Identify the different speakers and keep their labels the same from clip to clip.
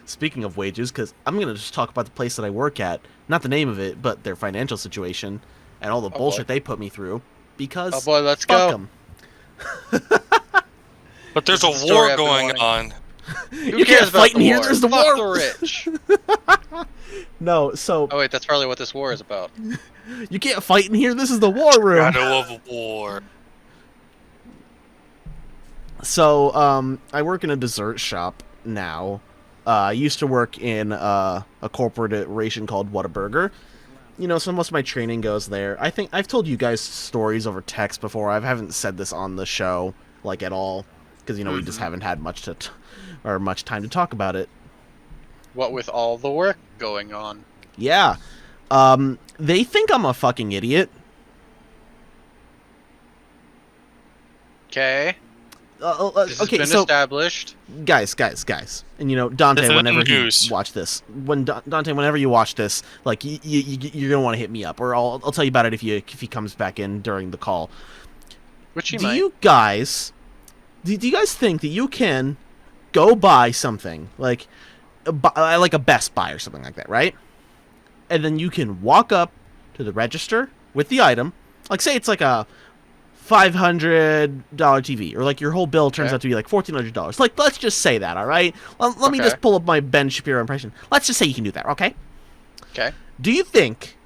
Speaker 1: Speaking of wages, because I'm gonna just talk about the place that I work at, not the name of it, but their financial situation and all the
Speaker 2: Oh boy.
Speaker 1: bullshit they put me through.
Speaker 2: Oh
Speaker 1: Because
Speaker 2: boy, let's
Speaker 1: fuck
Speaker 2: go.
Speaker 1: them.
Speaker 3: But there's
Speaker 2: This
Speaker 3: a
Speaker 2: is the story
Speaker 3: war
Speaker 2: I've been
Speaker 3: going
Speaker 2: wanting.
Speaker 3: on.
Speaker 2: Who
Speaker 1: You can't
Speaker 2: cares about
Speaker 1: fight
Speaker 2: the
Speaker 1: in here.
Speaker 2: war?
Speaker 1: There's the
Speaker 2: Fuck
Speaker 1: war.
Speaker 2: the rich.
Speaker 1: No, so
Speaker 2: Oh wait, that's probably what this war is about.
Speaker 1: you can't fight in here. This is the war room.
Speaker 3: Shadow of war.
Speaker 1: So, I work in a dessert shop now. I used to work in a corporation called Whataburger. You know, so most of my training goes there. I think I've told you guys stories over text before. I haven't said this on the show, like, at all. Because, we just haven't had much or much time to talk about it.
Speaker 2: What with all the work going on.
Speaker 1: Yeah. They think I'm a fucking idiot.
Speaker 2: Okay. This has
Speaker 1: Okay,
Speaker 2: been
Speaker 1: so
Speaker 2: established.
Speaker 1: guys, and Dante,
Speaker 3: This is
Speaker 1: whenever you
Speaker 3: news.
Speaker 1: watch this, Dante, whenever you watch this, like you're gonna want to hit me up, or I'll tell you about it if he comes back in during the call.
Speaker 2: Which you
Speaker 1: Do
Speaker 2: might.
Speaker 1: you guys think that you can go buy something like a Best Buy or something like that, right? And then you can walk up to the register with the item, like say it's like a $500 TV, or like your whole bill turns
Speaker 2: Okay.
Speaker 1: out to be like $1,400. Like, let's just say that, all right? Let me
Speaker 2: Okay.
Speaker 1: just pull up my Ben Shapiro impression. Let's just say you can do that, okay?
Speaker 2: Okay.
Speaker 1: Do you think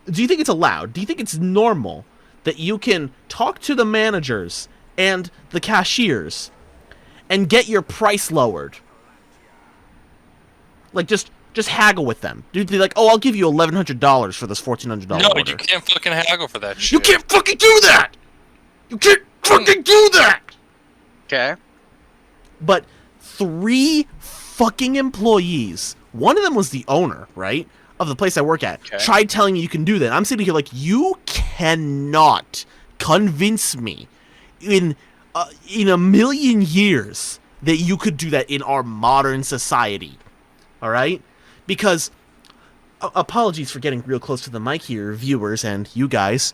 Speaker 1: it's allowed? Do you think it's normal that you can talk to the managers and the cashiers and get your price lowered? Like, just haggle with them. Dude, be like, oh, I'll give you $1,100 for this $1,400
Speaker 3: No,
Speaker 1: order.
Speaker 3: you can't fucking haggle for that shit.
Speaker 1: You can't fucking do that! You can't fucking do that!
Speaker 2: Okay.
Speaker 1: But 3 fucking employees, one of them was the owner, right, of the place I work at,
Speaker 2: Okay.
Speaker 1: tried telling me you can do that. I'm sitting here like, you cannot convince me in a million years that you could do that in our modern society. All right? Because, apologies for getting real close to the mic here, viewers and you guys.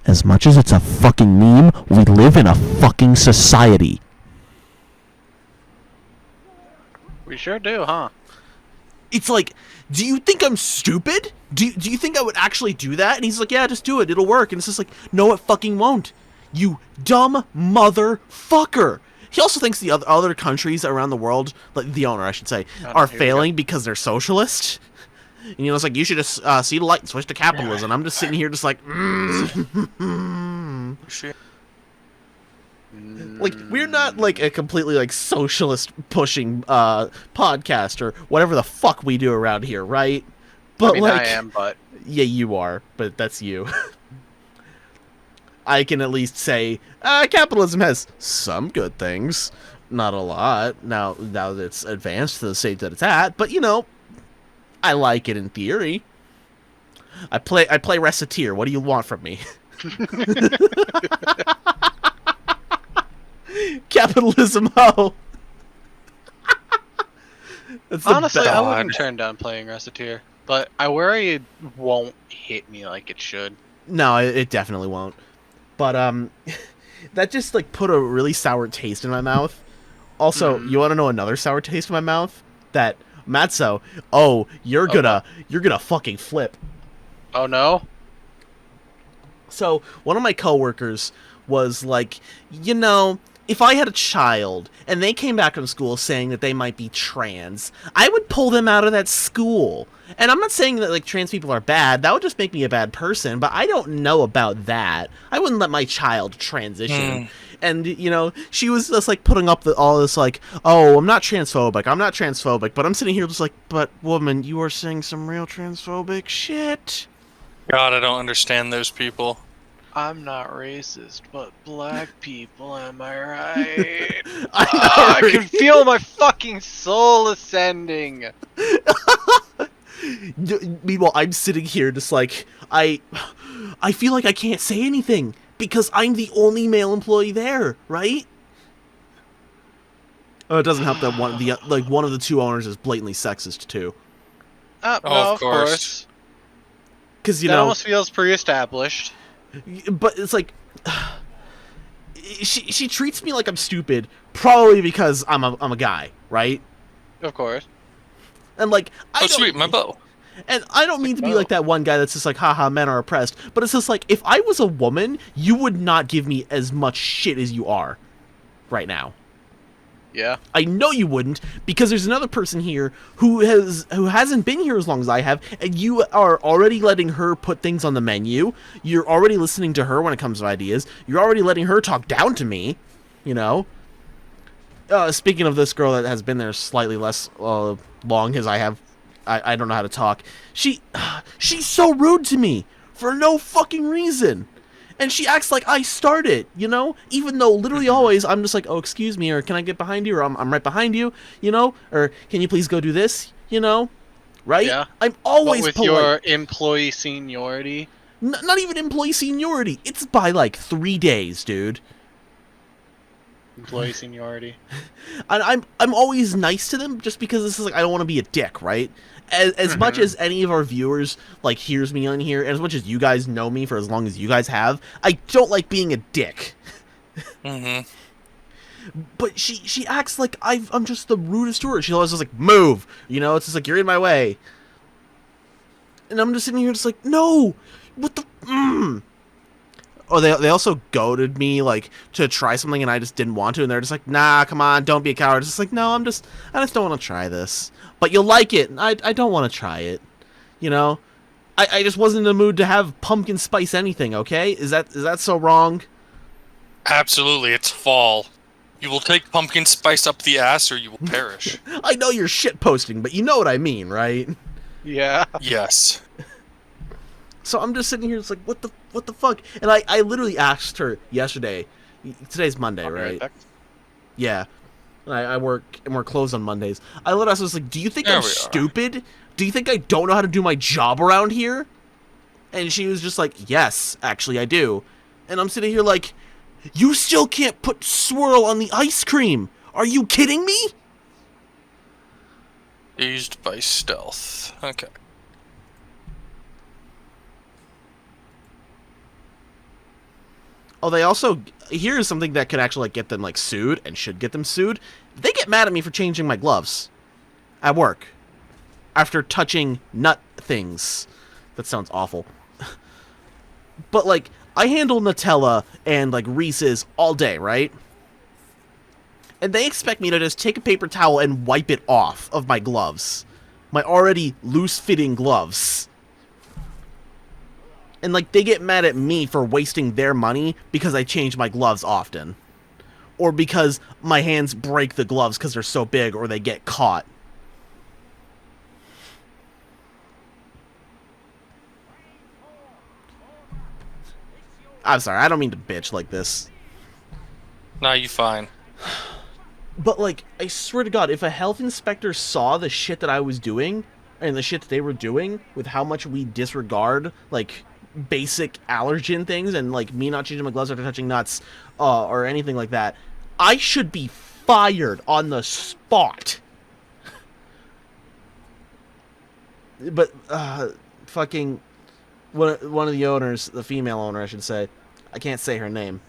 Speaker 1: As much as it's a fucking meme, we live in a fucking society.
Speaker 2: We sure do, huh?
Speaker 1: It's like, do you think I'm stupid? Do you think I would actually do that? And he's like, yeah, just do it. It'll work. And it's just like, no, it fucking won't. You dumb motherfucker. He also thinks the other countries around the world, like the owner, I should say, are
Speaker 2: here we
Speaker 1: failing because they're socialist. And, it's like, you should just see the light and switch to capitalism. I'm just sitting here just like,
Speaker 3: Shit.
Speaker 1: Like, we're not, like, a completely, like, socialist-pushing podcast or whatever the fuck we do around here, right? But,
Speaker 2: I mean,
Speaker 1: like,
Speaker 2: I am, but
Speaker 1: yeah, you are, but that's you. I can at least say, capitalism has some good things. Not a lot, now that it's advanced to the stage that it's at, but, I like it in theory. I play Reciteer. What do you want from me? Capitalism, ho! That's the
Speaker 2: honestly,
Speaker 1: best.
Speaker 2: I wouldn't turn down playing Reciteer. But I worry it won't hit me like it should.
Speaker 1: No, it definitely won't. But that just like put a really sour taste in my mouth. Also, you want to know another sour taste in my mouth? That Matzo. Oh, you're gonna fucking flip.
Speaker 2: Oh no?
Speaker 1: So one of my coworkers was like, if I had a child and they came back from school saying that they might be trans, I would pull them out of that school. And I'm not saying that, like, trans people are bad. That would just make me a bad person, but I don't know about that. I wouldn't let my child transition. And, she was just, like, putting up all this, like, oh, I'm not transphobic. But I'm sitting here just like, but, woman, you are saying some real transphobic shit.
Speaker 3: God, I don't understand those people.
Speaker 2: I'm not racist, but black people, am I right?
Speaker 1: I
Speaker 2: I can feel my fucking soul ascending.
Speaker 1: Meanwhile, I'm sitting here just like, I feel like I can't say anything because I'm the only male employee there, right? Oh, it doesn't help that one of the two owners is blatantly sexist too.
Speaker 2: No,
Speaker 3: of
Speaker 2: of
Speaker 3: course.
Speaker 2: course.
Speaker 1: Because
Speaker 2: That almost feels pre-established.
Speaker 1: but it's like she treats me like I'm stupid, probably because I'm a guy, right?
Speaker 2: Of course.
Speaker 1: And like, I
Speaker 3: Oh,
Speaker 1: don't,
Speaker 3: sweet, my bow.
Speaker 1: and I don't mean to be
Speaker 2: Oh.
Speaker 1: like that one guy that's just like, haha, men are oppressed. But it's just like, if I was a woman, you would not give me as much shit as you are right now.
Speaker 2: Yeah.
Speaker 1: I know you wouldn't, because there's another person here who hasn't been here as long as I have, and you are already letting her put things on the menu. You're already listening to her when it comes to ideas. You're already letting her talk down to me, you know? Speaking of this girl that has been there slightly less long as I have, I don't know how to talk. She's so rude to me for no fucking reason. And she acts like I started, you know? Even though literally always I'm just like, oh, excuse me, or can I get behind you, or I'm right behind you, you know? Or can you please go do this, you know? Right?
Speaker 2: Yeah.
Speaker 1: I'm
Speaker 2: What
Speaker 1: always
Speaker 2: with
Speaker 1: polite.
Speaker 2: your employee seniority?
Speaker 1: Not even employee seniority. It's by like 3 days, dude.
Speaker 2: Employee seniority.
Speaker 1: And I'm always nice to them just because this is like, I don't want to be a dick, right? As much as any of our viewers like hears me on here, and as much as you guys know me for as long as you guys have, I don't like being a dick.
Speaker 3: Mm-hmm.
Speaker 1: But she acts like I'm just the rudest to her. She's always just like, move, you know? It's just like, you're in my way. And I'm just sitting here just like, no, what the Oh, they also goaded me like to try something, and I just didn't want to, and they're just like, nah, come on, don't be a coward. It's just like, no, I just don't want to try this. But you'll like it, and I don't want to try it. You know? I just wasn't in the mood to have pumpkin spice anything, okay? Is that so wrong?
Speaker 3: Absolutely, it's fall. You will take pumpkin spice up the ass, or you will perish.
Speaker 1: I know you're shit posting, but you know what I mean, right?
Speaker 2: Yeah.
Speaker 3: Yes.
Speaker 1: So I'm just sitting here, it's like, what the fuck? And I literally asked her yesterday. Today's Monday, right? Yeah. And I work, and we're closed on Mondays. I literally was like, do you think
Speaker 3: There
Speaker 1: I'm
Speaker 3: we are.
Speaker 1: stupid? Do you think I don't know how to do my job around here? And she was just like, yes, actually I do. And I'm sitting here like, you still can't put swirl on the ice cream. Are you kidding me?
Speaker 3: Used by stealth. Okay.
Speaker 1: Oh, they also, here's something that could actually like get them like sued, and should get them sued. They get mad at me for changing my gloves at work after touching nut things. That sounds awful. But like, I handle Nutella and like Reese's all day, right? And they expect me to just take a paper towel and wipe it off of my gloves. My already loose-fitting gloves. And like, they get mad at me for wasting their money because I change my gloves often. Or because my hands break the gloves because they're so big, or they get caught. I'm sorry, I don't mean to bitch like this.
Speaker 3: Nah, you fine.
Speaker 1: But, like, I swear to God, if a health inspector saw the shit that I was doing, and the shit that they were doing, with how much we disregard, like, basic allergen things, and, like, me not changing my gloves after touching nuts, or anything like that, I should be fired on the spot. But, fucking, one of the owners, the female owner, I should say, I can't say her name.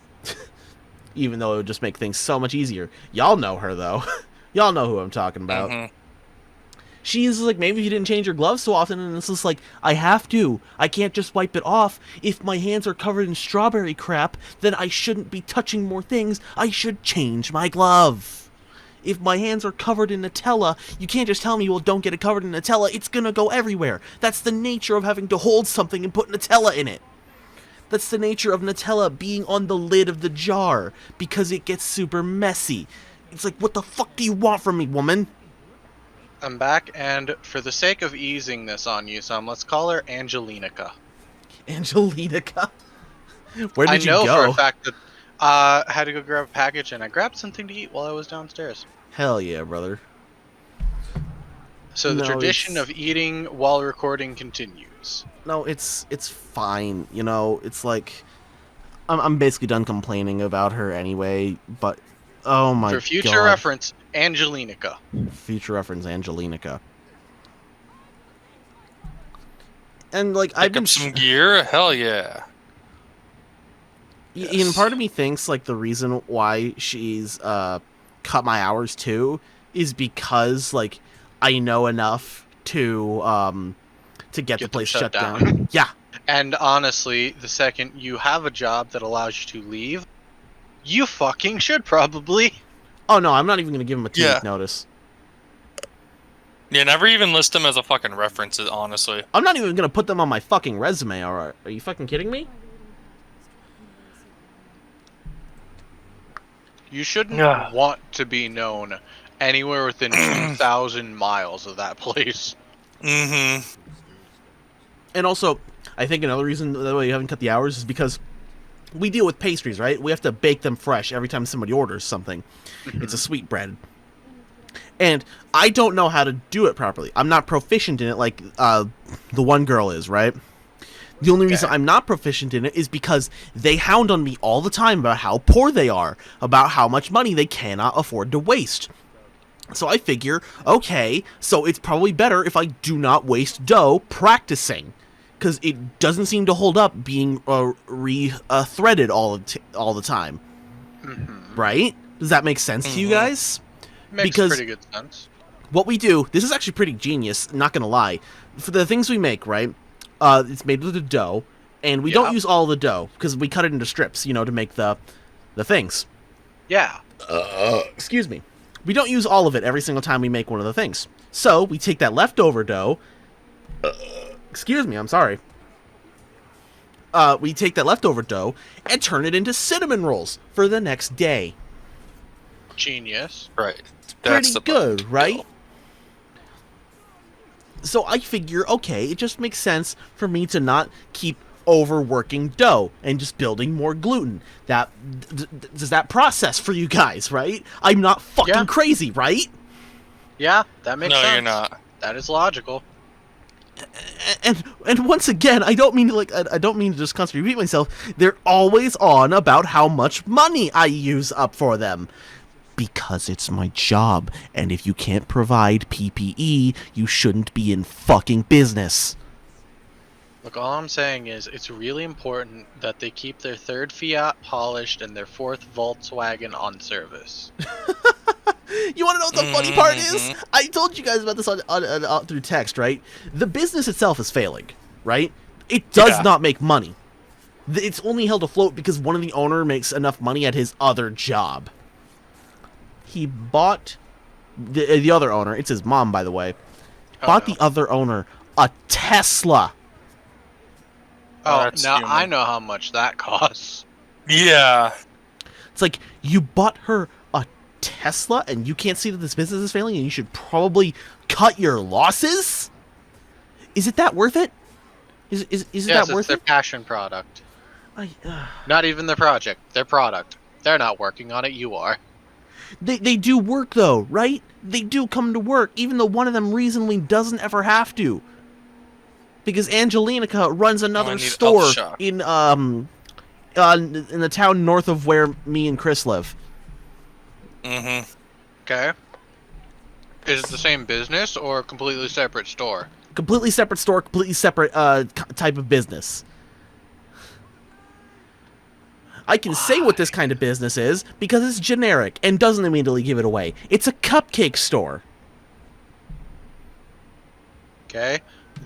Speaker 1: Even though it would just make things so much easier. Y'all know her, though. Y'all know who I'm talking about.
Speaker 3: Mm-hmm.
Speaker 1: She's like, maybe you didn't change your gloves so often, and it's just like, I have to. I can't just wipe it off. If my hands are covered in strawberry crap, then I shouldn't be touching more things. I should change my glove. If my hands are covered in Nutella, you can't just tell me, well, don't get it covered in Nutella. It's gonna go everywhere. That's the nature of having to hold something and put Nutella in it. That's the nature of Nutella being on the lid of the jar, because it gets super messy. It's like, what the fuck do you want from me, woman?
Speaker 2: I'm back, and for the sake of easing this on you some, let's call her Angelinica.
Speaker 1: Angelinica? Where did
Speaker 2: I know
Speaker 1: you
Speaker 2: for
Speaker 1: go?
Speaker 2: a fact that I had to go grab a package, and I grabbed something to eat while I was downstairs.
Speaker 1: Hell yeah, brother.
Speaker 2: So the
Speaker 1: No,
Speaker 2: tradition
Speaker 1: it's-
Speaker 2: of eating while recording continues.
Speaker 1: No, it's fine, you know, it's like, I'm basically done complaining about her anyway, but, oh my god.
Speaker 2: For future reference, Angelinica.
Speaker 1: Future reference, Angelinica. And, like,
Speaker 3: Pick up some gear? Hell yeah.
Speaker 1: And part of me thinks, like, the reason why she's cut my hours too is because like I know enough to get the
Speaker 2: them
Speaker 1: place
Speaker 2: shut
Speaker 1: shut
Speaker 2: down.
Speaker 1: down. Yeah.
Speaker 2: And honestly, the second you have a job that allows you to leave, you fucking should probably.
Speaker 1: Oh no, I'm not even gonna give him a 2
Speaker 3: Yeah.
Speaker 1: week notice.
Speaker 3: Yeah, never even list them as a fucking reference, honestly.
Speaker 1: I'm not even gonna put them on my fucking resume. All right, are you fucking kidding me?
Speaker 2: You shouldn't
Speaker 4: Yeah.
Speaker 2: want to be known anywhere within 2,000 miles of that place.
Speaker 3: Mm-hmm.
Speaker 1: And also, I think another reason that way you haven't cut the hours is because we deal with pastries, right? We have to bake them fresh every time somebody orders something. It's a sweet bread. And I don't know how to do it properly. I'm not proficient in it like the one girl is, right? The only reason I'm not proficient in it is because they hound on me all the time about how poor they are, about how much money they cannot afford to waste. So I figure, okay, so it's probably better if I do not waste dough practicing. Because it doesn't seem to hold up being threaded all the time. Right? Does that make sense to you guys?
Speaker 2: Makes
Speaker 1: Because
Speaker 2: pretty good sense.
Speaker 1: what we do, this is actually pretty genius, not gonna lie. For the things we make, right, it's made with the dough, and we don't use all the dough, because we cut it into strips, you know, to make the things.
Speaker 2: Yeah.
Speaker 1: Excuse me. We don't use all of it every single time we make one of the things. So, we take that leftover dough, excuse me, I'm sorry. We take that leftover dough, and turn it into cinnamon rolls for the next day.
Speaker 2: Genius.
Speaker 3: Right.
Speaker 1: Pretty good, right? So I figure, okay, it just makes sense for me to not keep overworking dough and just building more gluten. That does that process for you guys, right? I'm not fucking crazy, right?
Speaker 2: Yeah, that makes sense.
Speaker 3: No, you're not.
Speaker 2: That is logical.
Speaker 1: And once again, I don't mean to I don't mean to just constantly repeat myself. They're always on about how much money I use up for them. Because it's my job, and if you can't provide PPE, you shouldn't be in fucking business.
Speaker 2: Look, all I'm saying is it's really important that they keep their third Fiat polished and their fourth Volkswagen on service.
Speaker 1: You want to know what the funny part is? I told you guys about this on through text, right? The business itself is failing, right? It does not make money. It's only held afloat because one of the owner makes enough money at his other job. He bought the other owner. It's his mom, by the way. Bought the other owner a Tesla.
Speaker 2: Oh, now I know how much that costs.
Speaker 3: Yeah.
Speaker 1: It's like, you bought her a Tesla and you can't see that this business is failing and you should probably cut your losses? Is it that worth it? Is it that worth
Speaker 2: it's their
Speaker 1: it?
Speaker 2: passion product. Not even their project. Their product. They're not working on it. You are.
Speaker 1: They do work, though, right? They do come to work, even though one of them reasonably doesn't ever have to. Because Angelica runs another store in the town north of where me and Chris live.
Speaker 2: Okay. Is it the same business or a completely separate store?
Speaker 1: Completely separate store, completely separate type of business. I can say what this kind of business is because it's generic and doesn't immediately give it away. It's a cupcake store.
Speaker 2: Okay.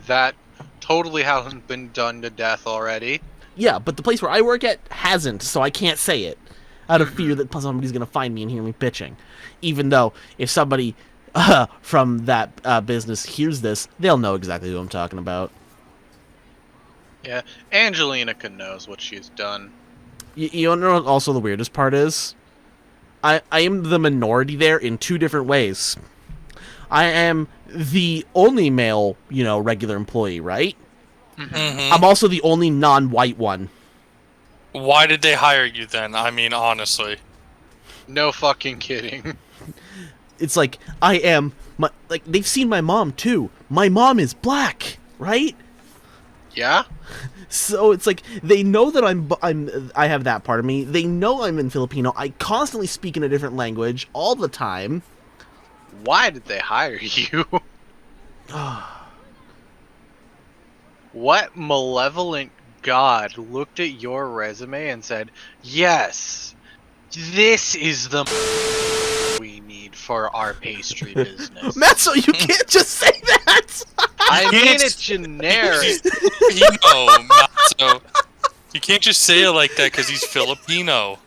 Speaker 2: That totally hasn't been done to death already.
Speaker 1: Yeah, but the place where I work at hasn't, so I can't say it. Out of fear that somebody's going to find me and hear me bitching. Even though, if somebody from that business hears this, they'll know exactly who I'm talking about.
Speaker 2: Yeah, Angelica knows what she's done.
Speaker 1: You know what also the weirdest part is? I am the minority there in two different ways. I am the only male, regular employee, right? I'm also the only non-white one.
Speaker 3: Why did they hire you then? I mean, honestly.
Speaker 2: No fucking kidding.
Speaker 1: It's like, they've seen my mom, too. My mom is black, right?
Speaker 2: Yeah?
Speaker 1: So it's like, they know that I have that part of me. They know I'm in Filipino. I constantly speak in a different language all the time.
Speaker 2: Why did they hire you? What malevolent god looked at your resume and said, yes, this is the we need for our pastry business.
Speaker 1: Matzo, you can't just say that.
Speaker 2: I
Speaker 3: You
Speaker 2: mean
Speaker 3: can't
Speaker 2: it generic.
Speaker 3: Matzo. You can't just say it like that because he's Filipino.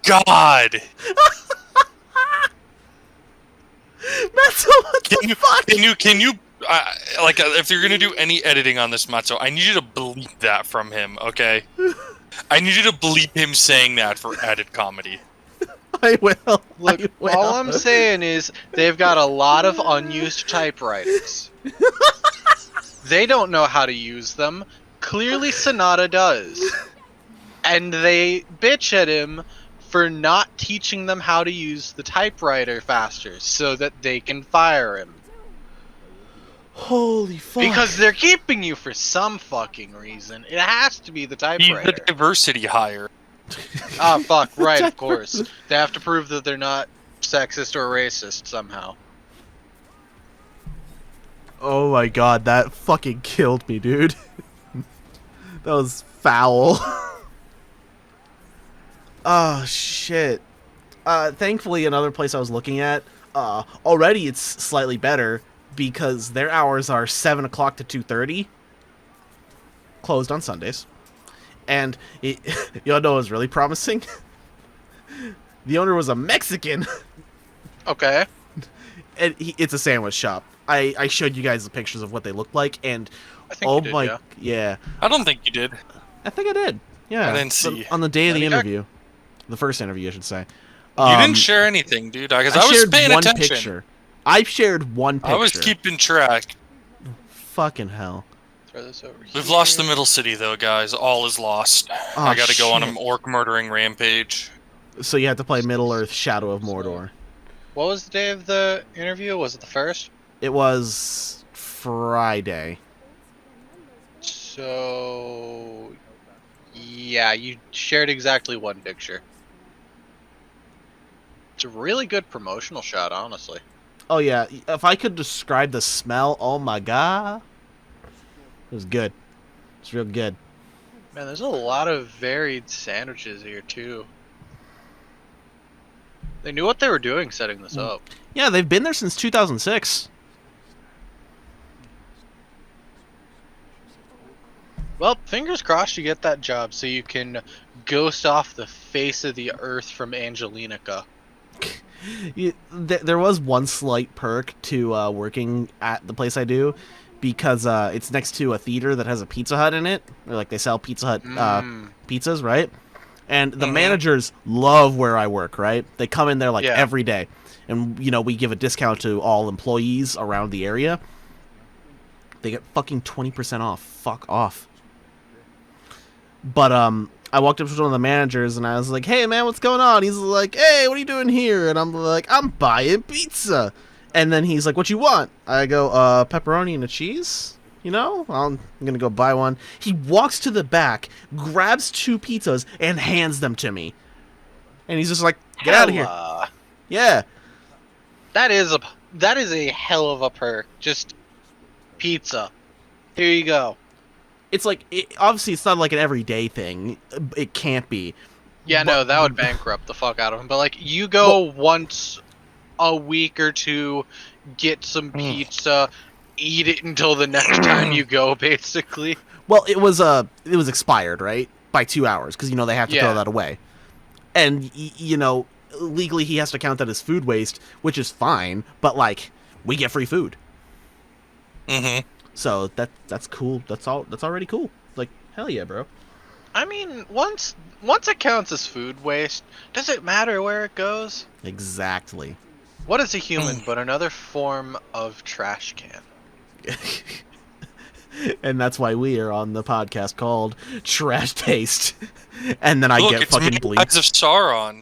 Speaker 3: God.
Speaker 1: Matzo, what the fuck?
Speaker 3: Can you, if you're gonna do any editing on this, Matzo, I need you to bleep that from him, okay? I need you to bleep him saying that for added comedy.
Speaker 1: I will.
Speaker 2: Look,
Speaker 1: I will.
Speaker 2: all I'm saying is they've got a lot of unused typewriters. They don't know how to use them. Clearly Sonata does. And they bitch at him for not teaching them how to use the typewriter faster so that they can fire him.
Speaker 1: Holy fuck.
Speaker 2: Because they're keeping you for some fucking reason. It has to be the
Speaker 3: He's
Speaker 2: typewriter.
Speaker 3: the diversity hire.
Speaker 2: Ah, fuck, right, of course. They have to prove that they're not sexist or racist somehow.
Speaker 1: Oh my god, that fucking killed me, dude. That was foul. Oh, shit. Thankfully, another place I was looking at, already it's slightly better because their hours are 7 o'clock to 2:30. Closed on Sundays. And you all know what was really promising? The owner was a Mexican.
Speaker 2: Okay.
Speaker 1: And it's a sandwich shop. I showed you guys the pictures of what they looked like, and
Speaker 2: I think
Speaker 1: oh
Speaker 2: you did,
Speaker 1: my,
Speaker 2: yeah.
Speaker 1: yeah.
Speaker 3: I don't think you did.
Speaker 1: I think I did. Yeah.
Speaker 3: I didn't see.
Speaker 1: On the day of the
Speaker 2: Let me check.
Speaker 1: interview. The first interview, I should say.
Speaker 3: You didn't share anything, dude, because I was
Speaker 1: shared
Speaker 3: paying
Speaker 1: one
Speaker 3: attention.
Speaker 1: picture. I shared one picture.
Speaker 3: I was keeping track.
Speaker 1: Fucking hell.
Speaker 2: Throw this over
Speaker 3: We've
Speaker 2: here.
Speaker 3: lost the middle city, though, guys. All is lost.
Speaker 1: Oh,
Speaker 3: I gotta go on
Speaker 1: shit.
Speaker 3: an orc murdering rampage.
Speaker 1: So you had to play Middle Earth Shadow of Mordor.
Speaker 2: What was the day of the interview? Was it the first?
Speaker 1: It was Friday.
Speaker 2: So... yeah, you shared exactly one picture. It's a really good promotional shot, honestly.
Speaker 1: Oh yeah, if I could describe the smell, oh my god. It was good. It's real good.
Speaker 2: Man, there's a lot of varied sandwiches here, too. They knew what they were doing setting this up.
Speaker 1: Yeah, they've been there since 2006.
Speaker 2: Well, fingers crossed you get that job so you can ghost off the face of the earth from Angelinica.
Speaker 1: There was one slight perk to working at the place I do, because it's next to a theater that has a Pizza Hut in it. Or like they sell Pizza Hut pizzas, right? And the managers love where I work, right? They come in there like every day. And, you know, we give a discount to all employees around the area. They get fucking 20% off. Fuck off. But, I walked up to one of the managers and I was like, hey, man, what's going on? He's like, hey, what are you doing here? And I'm like, I'm buying pizza. And then he's like, what you want? I go, pepperoni and a cheese? You know, I'm going to go buy one. He walks to the back, grabs 2 pizzas, and hands them to me. And he's just like, get out of here. Yeah.
Speaker 2: That is a hell of a perk. Just pizza. Here you go.
Speaker 1: It's like, obviously it's not like an everyday thing. It can't be.
Speaker 2: Yeah, no, that would bankrupt the fuck out of him. But like, you go once a week or two, get some pizza, eat it until the next time you go, basically.
Speaker 1: Well, it was expired, right? By 2 hours, because, you know, they have to throw that away. And, you know, legally he has to count that as food waste, which is fine, but, like, we get free food.
Speaker 3: Mm-hmm.
Speaker 1: So that's cool. That's already cool. Like, hell yeah, bro.
Speaker 2: I mean, once it counts as food waste, does it matter where it goes?
Speaker 1: Exactly.
Speaker 2: What is a human but another form of trash can?
Speaker 1: And that's why we are on the podcast called Trash Taste. And then I get fucking bleeped.
Speaker 3: Eyes of Sauron.